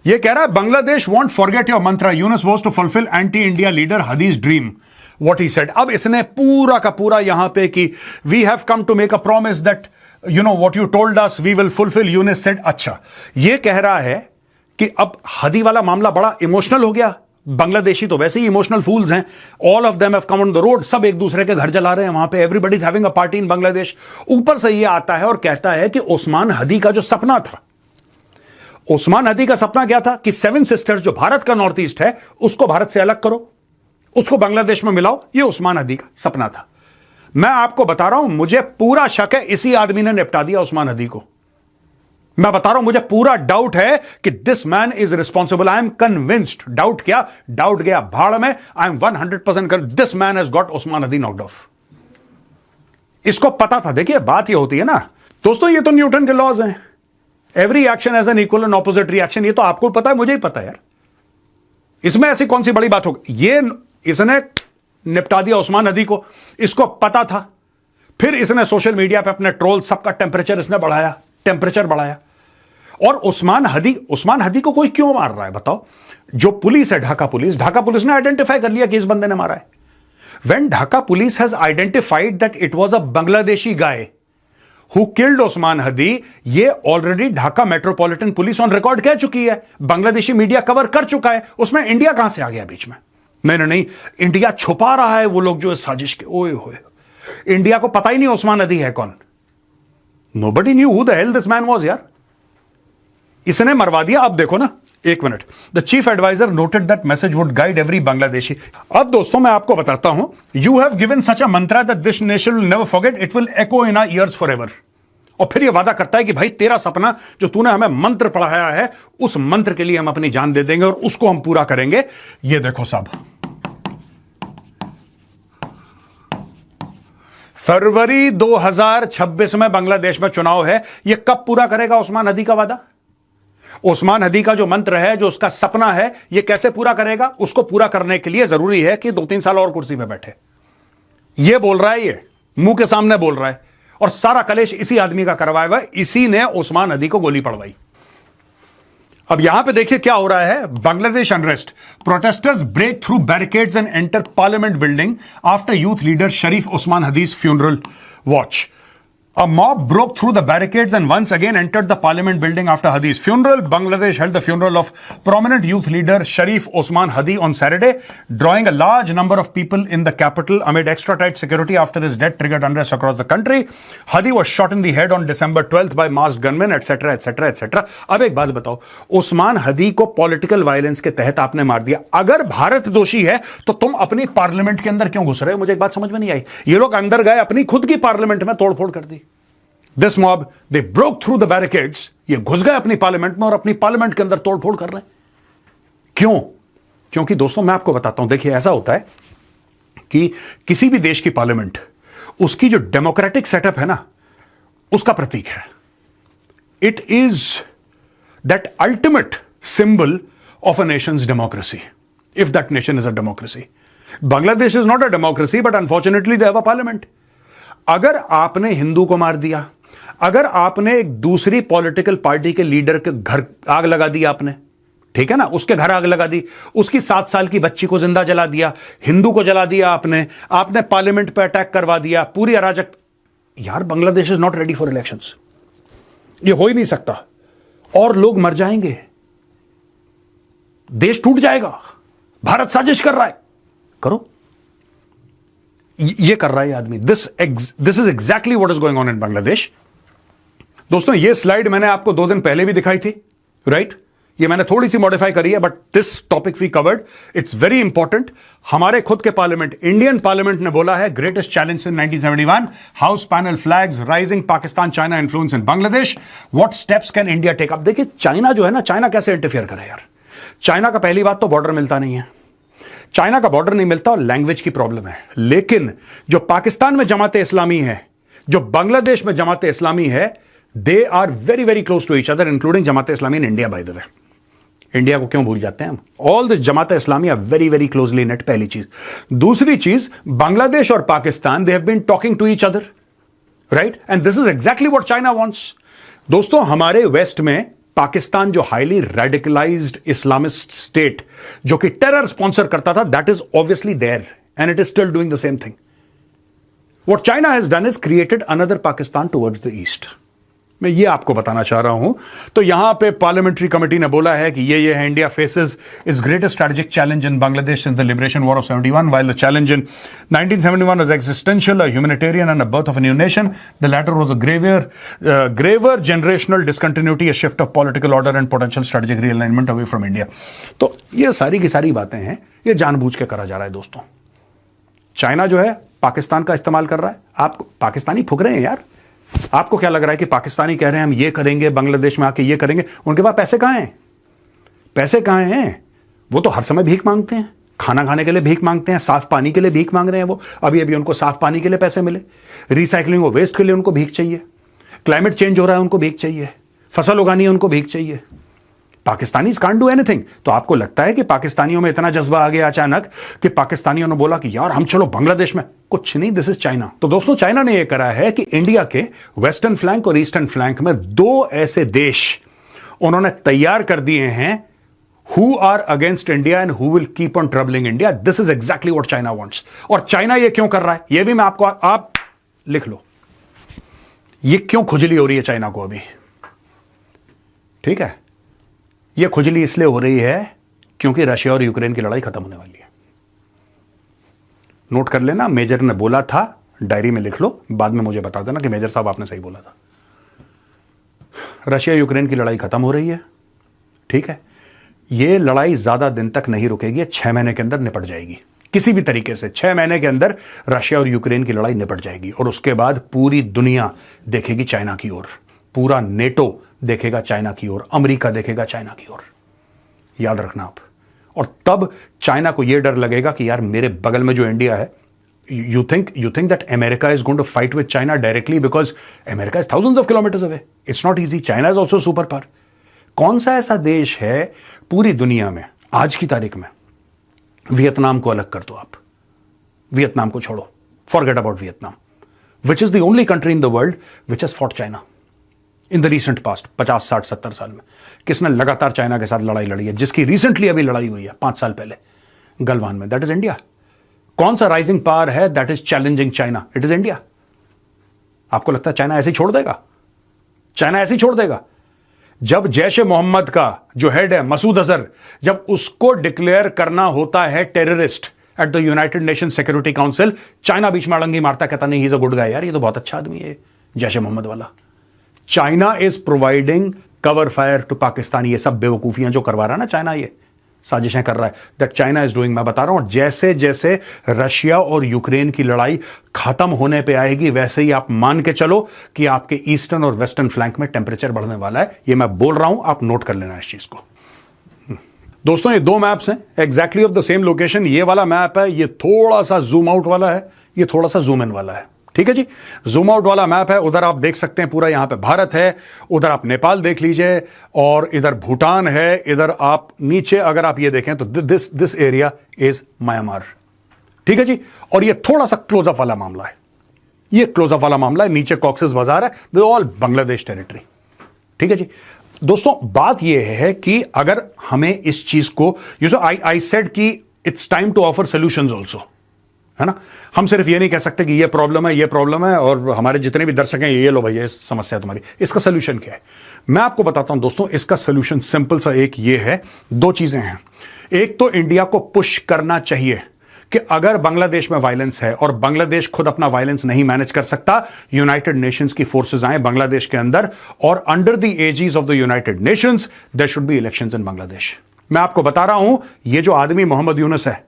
ये कह रहा है Bangladesh won't forget your mantra, Yunus was to fulfil anti India leader Hadi's dream, what he said. अब इसने पूरा का पूरा यहां पे कि we have come to make a promise that you know what you told us we will fulfil, Yunus said. अच्छा, ये कह रहा है कि अब हदी वाला मामला बड़ा इमोशनल हो गया। बांग्लादेशी तो वैसे ही इमोशनल फूल्स हैं, all of them have come on the road, सब एक दूसरे के घर जला रहे हैं वहां पे, everybody is having a party इन बांग्लादेश। ऊपर से ये आता है और कहता है कि उस्मान हदी का जो सपना था, उस्मान हदी का सपना क्या था कि 7 सिस्टर्स जो भारत का नॉर्थ ईस्ट है उसको भारत से अलग करो, उसको बांग्लादेश में मिलाओ, ये उस्मान हदी का सपना था। मैं आपको बता रहा हूं, मुझे पूरा शक है इसी आदमी ने निपटा दिया उस्मान हदी को। मैं बता रहा हूं, मुझे पूरा डाउट है कि this man is responsible. I am convinced. Doubt क्या, डाउट गया भाड़ में। I am 100% this man has got Usman Hadi knocked of. इसको पता था। देखिए बात ये होती है ना दोस्तों, ये तो न्यूटन के लॉज हैं, every action has an equal and opposite reaction. ये तो आपको पता है, मुझे ही पता है यार, इसमें ऐसी कौन सी बड़ी बात होगी। ये इसने निपटा दिया उस्मान हदी को, इसको पता था। फिर इसने सोशल मीडिया पे अपने ट्रोल सबका टेम्परेचर इसने बढ़ाया, टेम्परेचर बढ़ाया। और उस्मान हदी को कोई क्यों मार रहा है बताओ? जो पुलिस है, ढाका पुलिस ने आइडेंटिफाई कर लिया कि इस बंदे ने मारा है। When Dhaka police has identified that it was a Bangladeshi guy who killed Usman Hadi, ये already Dhaka metropolitan police on record कह चुकी है, बांग्लादेशी मीडिया कवर कर चुका है। उसमें इंडिया कहां से आ गया बीच में? नहीं, इंडिया छुपा रहा है वो लोग जो इस साजिश के। ओए होए, इंडिया को पता ही नहीं उस्मान हदी है कौन। Nobody knew who the hell this man was यार। इसने मरवा दिया। अब देखो ना, एक minute. The chief adviser noted that message would guide every Bangladeshi. अब दोस्तों मैं आपको बताता हूं, you have given such a mantra that this nation will never forget, it will echo in our ears forever. और फिर ये वादा करता है कि भाई तेरा सपना जो तूने हमें मंत्र पढ़ाया है, उस मंत्र के लिए हम अपनी जान दे देंगे और उसको हम पूरा करेंगे। ये देखो साहब, फरवरी 2026 में बांग्लादेश में चुनाव है। यह कब पूरा करेगा उस्मान हदी का वादा? उस्मान हदी का जो मंत्र है, जो उसका सपना है, यह कैसे पूरा करेगा? उसको पूरा करने के लिए जरूरी है कि 2-3 साल और कुर्सी पे बैठे। यह बोल रहा है, ये मुंह के सामने बोल रहा है, और सारा कलेश इसी आदमी का करवाया हुआ है। इसी ने उस्मान हदी को गोली पड़वाई। अब यहां पे देखिए क्या हो रहा है। Bangladesh unrest, protesters break through barricades and enter parliament building after youth leader Sharif Usman Hadi's funeral watch. A mob broke through the barricades and once again entered the parliament building after Hadi's funeral. Bangladesh held the funeral of prominent youth leader Sharif Osman Hadi on Saturday, drawing a large number of people in the capital amid extra tight security after his death triggered unrest across the country. Hadi was shot in the head on December 12th by masked gunmen, etc., etc., etc. अब एक बात बताओ, उस्मान हदी को political violence के तहत आपने मार दिया। अगर भारत दोषी है तो तुम अपनी पार्लियामेंट के अंदर क्यों घुस रहे हो? मुझे एक बात समझ में नहीं आई। ये लोग अंदर गए, अपनी खुद की पार्लियामेंट में तोड़फोड़ कर दी। This mob, they broke through the barricades. ये घुस गए अपनी पार्लियामेंट में और अपनी पार्लियामेंट के अंदर तोड़फोड़ कर रहे हैं। क्यों? क्योंकि दोस्तों मैं आपको बताता हूं, देखिए ऐसा होता है कि किसी भी देश की पार्लियामेंट उसकी जो डेमोक्रेटिक सेटअप है ना, उसका प्रतीक है। It is that ultimate symbol of a Nations democracy, if that nation is a democracy. Bangladesh is not a democracy, but unfortunately they have a parliament. अगर आपने हिंदू को मार दिया, अगर आपने एक दूसरी पॉलिटिकल पार्टी के लीडर के घर आग लगा दी आपने, ठीक है ना, उसके घर आग लगा दी, उसकी 7 साल की बच्ची को जिंदा जला दिया, हिंदू को जला दिया आपने पार्लियामेंट पे अटैक करवा दिया, पूरी अराजक। यार Bangladesh is not ready for elections. ये हो ही नहीं सकता, और लोग मर जाएंगे, देश टूट जाएगा। भारत साजिश कर रहा है, करो। ये कर रहा है आदमी। This is exactly what is going on in Bangladesh. दोस्तों ये स्लाइड मैंने आपको 2 दिन पहले भी दिखाई थी, राइट? ये मैंने थोड़ी सी मॉडिफाई करी है, but this topic we covered, it's very important. हमारे खुद के पार्लियामेंट, इंडियन पार्लियामेंट ने बोला है greatest challenge in 1971, house panel flags, rising Pakistan China influence in Bangladesh, what steps can India take. अब देखिए चाइना जो है ना, चाइना कैसे इंटरफियर करे यार। चाइना का पहली बात तो बॉर्डर मिलता नहीं है, चाइना का बॉर्डर नहीं मिलता और लैंग्वेज की प्रॉब्लम है। लेकिन जो पाकिस्तान में जमात इस्लामी है, जो बांग्लादेश में जमात इस्लामी है, they are very very close to each other, including Jamaat Islami in India. By the way, India को क्यों भूल जाते हैं हम? All the Jamaat Islami are very very closely net, पहली चीज। दूसरी चीज, बांग्लादेश और Pakistan, they have been talking to each other, right? And this is exactly what China wants. दोस्तों हमारे वेस्ट में पाकिस्तान जो हाईली रेडिकलाइज्ड इस्लामिस्ट स्टेट जो कि टेरर स्पॉन्सर करता था, that is obviously there and it is still doing the same thing. What China has done is created another Pakistan towards the east. मैं ये आपको बताना चाह रहा हूं. तो यहां पे पार्लियामेंट्री कमेटी ने बोला है कि ये है India faces it's greatest strategic challenge in Bangladesh since the liberation war of 71 while the challenge in 1971 was existential, a humanitarian and a birth of a new nation. The latter was a graver generational discontinuity, a shift of political order and potential strategic realignment away from India. तो ये सारी की सारी बातें हैं, ये जानबूझ के करा जा रहा है दोस्तों. चाइना जो है पाकिस्तान का इस्तेमाल कर रहा है. आप पाकिस्तानी फुक रहे हैं यार. आपको क्या लग रहा है कि पाकिस्तानी कह रहे हैं हम ये करेंगे, बांग्लादेश में आके ये करेंगे? उनके पास पैसे कहां हैं? पैसे कहां हैं? वो तो हर समय भीख मांगते हैं, खाना खाने के लिए भीख मांगते हैं, साफ पानी के लिए भीख मांग रहे हैं. वो अभी अभी उनको साफ पानी के लिए पैसे मिले, रिसाइकलिंग और वेस्ट के लिए उनको भीख चाहिए, क्लाइमेट चेंज हो रहा है उनको भीख चाहिए, फसल उगानी है उनको भीख चाहिए. Pakistani can't do anything. तो आपको लगता है कि पाकिस्तानियों में इतना जज्बा आ गया अचानक कि पाकिस्तानियों ने बोला कि यार हम चलो बांग्लादेश में? कुछ नहीं, दिस इज चाइना. तो दोस्तों चाइना ने यह करा है कि इंडिया के वेस्टर्न फ्लैंक और ईस्टर्न फ्लैंक में दो ऐसे देश उन्होंने तैयार कर दिए हैं who are against India and who will keep on troubling India. This is exactly what China wants. और चाइना ये क्यों कर रहा है, यह भी मैं आपको, आप लिख लो, ये क्यों खुजली हो रही है चाइना को अभी. ठीक है, यह खुजली इसलिए हो रही है क्योंकि रशिया और यूक्रेन की लड़ाई खत्म होने वाली है. नोट कर लेना, मेजर ने बोला था, डायरी में लिख लो, बाद में मुझे बता देना कि मेजर साहब आपने सही बोला था. रशिया यूक्रेन की लड़ाई खत्म हो रही है. ठीक है, यह लड़ाई ज्यादा दिन तक नहीं रुकेगी, 6 महीने के अंदर निपट जाएगी किसी भी तरीके से. 6 महीने के अंदर रशिया और यूक्रेन की लड़ाई निपट जाएगी और उसके बाद पूरी दुनिया देखेगी चाइना की ओर. पूरा नेटो देखेगा चाइना की ओर, अमेरिका देखेगा चाइना की ओर. याद रखना आप. और तब चाइना को यह डर लगेगा कि यार मेरे बगल में जो इंडिया है, you think that America is going to fight with China directly because America is thousands of kilometres away. It's not easy. China is also super power. कौन सा ऐसा देश है पूरी दुनिया में आज की तारीख में? वियतनाम को अलग कर दो आप, वियतनाम को छोड़ो, forget about Vietnam, which is the only country in the world which has fought China in the recent past. 50, 60, 70 साल में किसने लगातार चाइना के साथ लड़ाई लड़ी है, जिसकी रिसेंटली अभी लड़ाई हुई है 5 साल पहले गलवान में? That is India. कौन सा राइजिंग पावर है that is challenging China? It is India. आपको लगता है चाइना ऐसे ही छोड़ देगा? चाइना ऐसे ही छोड़ देगा? जब जैश ए मोहम्मद का जो हेड है मसूद अजहर, जब उसको डिक्लेयर करना होता है terrorist at the United Nation Security Council, China बीच में अड़ंगी मारता, कहता नहीं he is a good guy, यार ये तो बहुत अच्छा आदमी है जैश ए मोहम्मद वाला. China is providing cover fire to Pakistan. ये सब बेवकूफियां जो करवा रहा है ना चाइना, ये साजिशें कर रहा है, दैट चाइना इज डूइंग. मैं बता रहा हूं, जैसे जैसे रशिया और यूक्रेन की लड़ाई खत्म होने पे आएगी, वैसे ही आप मान के चलो कि आपके ईस्टर्न और वेस्टर्न फ्लैंक में टेंपरेचर बढ़ने वाला है. ये मैं बोल रहा हूं, आप नोट कर लेना इस चीज को. दोस्तों ये दो मैप्स हैं exactly of the same location. ये वाला मैप है, ये थोड़ा सा जूम आउट वाला है, ये थोड़ा सा जूम इन वाला है. ठीक है जी, जूम आउट वाला मैप है, उधर आप देख सकते हैं पूरा यहां पे भारत है, उधर आप नेपाल देख लीजिए, और इधर भूटान है, इधर आप नीचे अगर आप ये देखें तो दिस एरिया इज म्यांमार. ठीक है जी, और ये थोड़ा सा क्लोजअप वाला मामला है, ये क्लोजअप वाला मामला है, नीचे कॉक्सेस बाजार है, दिस ऑल बांग्लादेश टेरिटरी. ठीक है जी दोस्तों, बात यह है कि अगर हमें इस चीज को, यू सो आई सेड कि it's time to offer solutions also, है ना. हम सिर्फ ये नहीं कह सकते कि ये प्रॉब्लम है और हमारे जितने भी दर्शक हैं ये लो भाई ये समस्या है तुम्हारी. इसका सॉल्यूशन क्या है मैं आपको बताता हूं दोस्तों. इसका सॉल्यूशन सिंपल सा एक ये है, दो चीजें हैं. एक तो इंडिया को पुश करना चाहिए कि अगर बांग्लादेश में वायलेंस है और बांग्लादेश खुद अपना वायलेंस नहीं मैनेज कर सकता, यूनाइटेड नेशंस की फोर्सेस आए बांग्लादेश के अंदर, और under the aegis of the United Nations there should be elections in Bangladesh. मैं आपको बता रहा हूं, ये जो आदमी मोहम्मद यूनुस है,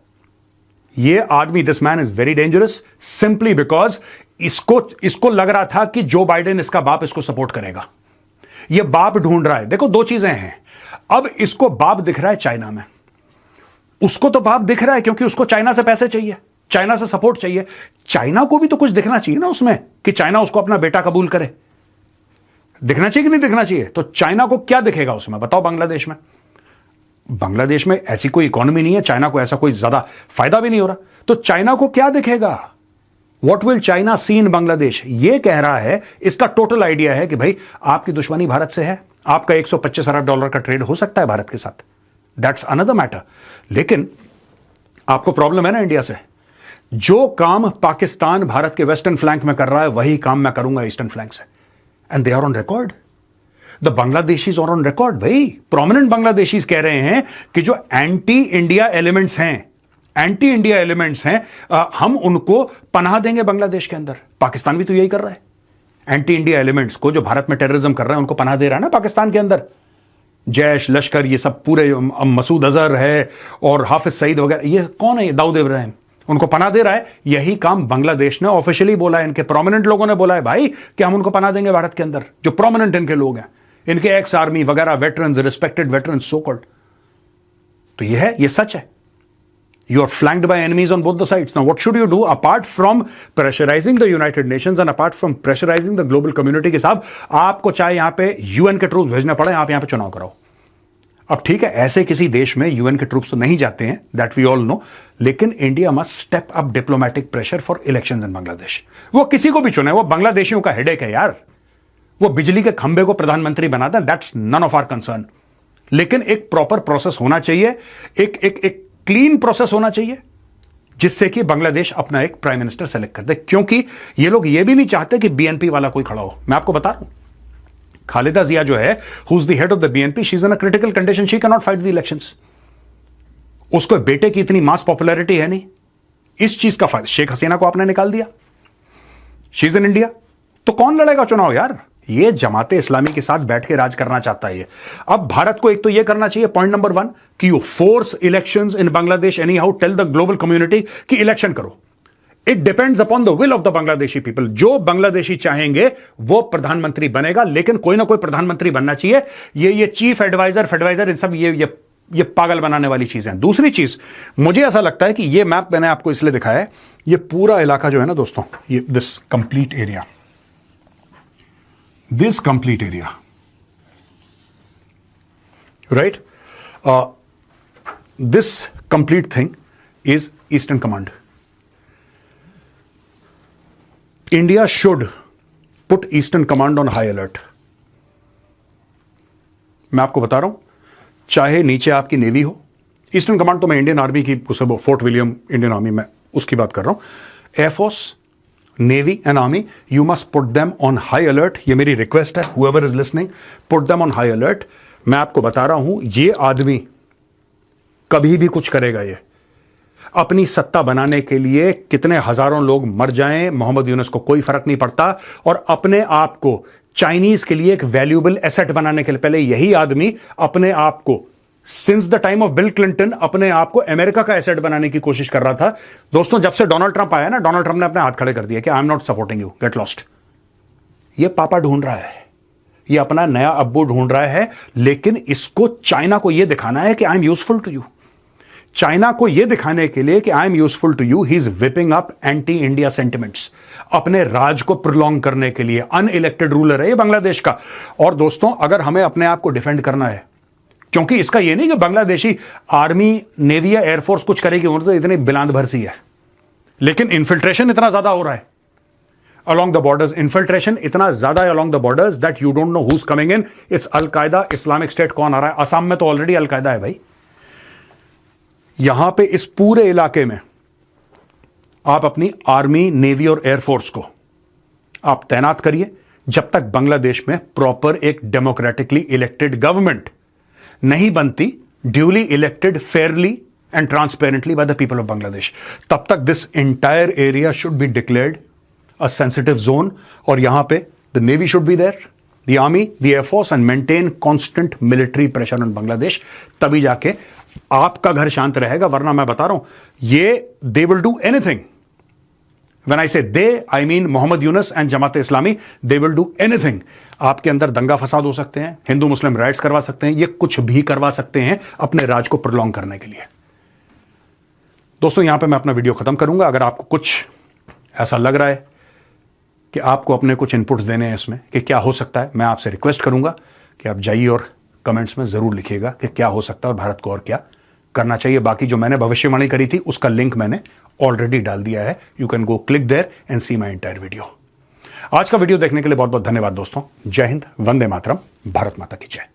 ये आदमी, this man is very dangerous, simply because इसको लग रहा था कि जो बाइडेन इसका बाप इसको सपोर्ट करेगा. ये बाप ढूंढ रहा है. देखो दो चीजें हैं, अब इसको बाप दिख रहा है चाइना में, उसको तो बाप दिख रहा है क्योंकि उसको चाइना से पैसे चाहिए, चाइना से सपोर्ट चाहिए. चाइना को भी तो कुछ दिखना चाहिए ना उसमें, कि चाइना उसको अपना बेटा कबूल करे. दिखना चाहिए कि नहीं दिखना चाहिए? तो चाइना को क्या दिखेगा उसमें बताओ? बांग्लादेश में, बांग्लादेश में ऐसी कोई इकोनॉमी नहीं है, चाइना को ऐसा कोई ज्यादा फायदा भी नहीं हो रहा, तो चाइना को क्या दिखेगा? व्हाट विल चाइना सी इन बांग्लादेश, ये कह रहा है। इसका टोटल आइडिया है कि भाई आपकी दुश्मनी भारत से है, आपका 125 अरब डॉलर का ट्रेड हो सकता है भारत के साथ, दैट्स अनदर मैटर। लेकिन आपको प्रॉब्लम है ना इंडिया से, जो काम पाकिस्तान भारत के वेस्टर्न फ्लैंक में कर रहा है वही काम मैं करूंगा ईस्टर्न फ्लैंक से, and they are on record. The Bangladeshis are on record भाई, प्रोमिनेंट बांग्लादेशीज कह रहे हैं कि जो एंटी इंडिया एलिमेंट्स हैं, हम उनको पनाह देंगे बांग्लादेश के अंदर। पाकिस्तान भी तो यही कर रहा है, एंटी इंडिया एलिमेंट्स को जो भारत में टेररिज्म कर रहे हैं उनको पनाह दे रहा है ना पाकिस्तान के अंदर। जैश, लश्कर, ये सब पूरे, मसूद अजहर है और हाफिज सईद वगैरह, ये कौन है, ये दाऊद इब्राहिम, उनको पनाह दे रहा है। यही काम बांग्लादेश ने ऑफिशियली बोला है, इनके प्रोमिनेंट लोगों ने बोला है भाई कि हम उनको पनाह देंगे भारत के अंदर, जो प्रोमिनेंट इनके लोग हैं, इनके एक्स आर्मी वगैरह veterans, respected veterans so called. तो ये है, ये सच है। You are flanked by enemies on both the sides. Now, what should you do apart from pressurizing the United Nations and apart from pressurizing the global community के साथ, आपको चाहे यहां पे यूएन के ट्रूप्स भेजने पड़े, आप यहां पे चुनाव कराओ। अब ठीक है, ऐसे किसी देश में यूएन के ट्रूप्स तो नहीं जाते हैं, दैट वी ऑल नो, लेकिन India must step up diplomatic pressure for elections in Bangladesh. वो किसी को भी चुने, वो बांग्लादेशियों का हेडेक है यार। वो बिजली के खंभे को प्रधानमंत्री बनाता है, that's none of our concern. लेकिन एक प्रॉपर प्रोसेस होना चाहिए, एक क्लीन प्रोसेस होना चाहिए, जिससे कि बांग्लादेश अपना एक प्राइम मिनिस्टर सेलेक्ट कर दे। क्योंकि ये लोग ये भी नहीं चाहते कि बीएनपी वाला कोई खड़ा हो। मैं आपको बता रहा हूं, खालिदा जिया जो है, who is the head of the BNP, she is in a critical condition, she can not fight the elections. उसको बेटे की इतनी मास पॉपुलैरिटी है नहीं, इस चीज का फायदा शेख हसीना को आपने निकाल दिया, शी इज इन इंडिया, तो कौन लड़ेगा चुनाव यार? ये जमाते इस्लामी के साथ बैठ के राज करना चाहता है ये। अब भारत को एक तो ये करना चाहिए, पॉइंट नंबर 1, कि you force elections in Bangladesh anyhow, tell the global community कि इलेक्शन करो। It depends upon the will of the Bangladeshi people. जो बांग्लादेशी चाहेंगे वो प्रधानमंत्री बनेगा, लेकिन कोई ना कोई प्रधानमंत्री बनना चाहिए। ये चीफ एडवाइजर फेडवाइजर, इन सब ये पागल बनाने वाली चीजें हैं। दूसरी चीज, मुझे ऐसा लगता है कि ये मैप मैंने आपको इसलिए दिखाया है, ये पूरा इलाका जो है ना दोस्तों, ये this complete area, this complete area, right? This complete thing is Eastern Command. India should put Eastern Command on high alert. मैं आपको बता रहा हूं, चाहे नीचे आपकी नेवी हो, ईस्टर्न कमांड तो मैं इंडियन आर्मी की, फोर्ट विलियम इंडियन आर्मी में उसकी बात कर रहा हूं, air force, Navy and Army, you must put them on high alert. ये मेरी रिक्वेस्ट है, whoever is listening, put them on high alert. मैं आपको बता रहा हूं, ये आदमी कभी भी कुछ करेगा, ये अपनी सत्ता बनाने के लिए कितने हजारों लोग मर जाएं, मोहम्मद यूनुस को कोई फर्क नहीं पड़ता। और अपने आप को चाइनीज के लिए एक वैल्यूएबल एसेट बनाने के लिए पहले यही आदमी अपने आप को, since the time of bill Clinton, अपने आप को अमेरिका का एसेट बनाने की कोशिश कर रहा था। दोस्तों, जब से डोनाल्ड ट्रंप आया ना, डोनाल्ड ट्रंप ने अपने हाथ खड़े कर दिया कि I am not supporting you, get lost. ये पापा ढूंढ रहा है, ये अपना नया अब्बू ढूंढ रहा है, लेकिन इसको चाइना को यह दिखाना है कि I am useful to you. China को यह दिखाने के लिए कि I am useful to you, he is whipping up anti India sentiments अपने राज को प्रोलॉन्ग करने के लिए। अनइलेक्टेड रूलर है ये बांग्लादेश का। और दोस्तों, अगर हमें अपने आप को डिफेंड करना है, क्योंकि इसका यह नहीं कि बांग्लादेशी आर्मी, नेवी या एयरफोर्स कुछ करेगी, उन्होंने तो इतनी बिलांद भरसी है, लेकिन इन्फिल्ट्रेशन इतना ज्यादा हो रहा है along the borders, इन्फिल्ट्रेशन इतना ज्यादा है along the borders that you don't know who's coming in. It's al Qaeda, Islamic State कौन आ रहा है? असम में तो ऑलरेडी अल-कायदा है भाई। यहां पे इस पूरे इलाके में आप अपनी आर्मी, नेवी और एयरफोर्स को आप तैनात करिए, जब तक बांग्लादेश में प्रॉपर एक डेमोक्रेटिकली इलेक्टेड गवर्नमेंट नहीं बनती, duly elected fairly and transparently by the people of Bangladesh, तब तक this entire area should be declared a sensitive zone. और यहां पे the navy should be there, the army, the air force, and maintain constant military pressure on Bangladesh. तभी जाके आपका घर शांत रहेगा, वरना मैं बता रहा हूं, ये they will do anything. When I say they, I mean Mohammad Yunus and Jamaat Islami, they will do anything. आपके अंदर दंगा फसाद हो सकते हैं, हिंदू मुस्लिम राइट्स करवा सकते हैं, ये कुछ भी करवा सकते हैं अपने राज को प्रोलॉन्ग करने के लिए। दोस्तों, यहां पे मैं अपना वीडियो खत्म करूंगा। अगर आपको कुछ ऐसा लग रहा है कि आपको अपने कुछ इनपुट्स देने हैं इसमें कि क्या हो सकता है, मैं आपसे रिक्वेस्ट करूंगा कि आप जाइए और कमेंट्स में जरूर लिखिएगा कि क्या हो सकता है और भारत को और क्या करना चाहिए। बाकी जो मैंने भविष्यवाणी करी थी उसका लिंक मैंने ऑलरेडी डाल दिया है. You can go click there and see my entire video. आज का वीडियो देखने के लिए बहुत बहुत धन्यवाद दोस्तों. जय हिंद, वंदे मातरम, भारत माता की जय.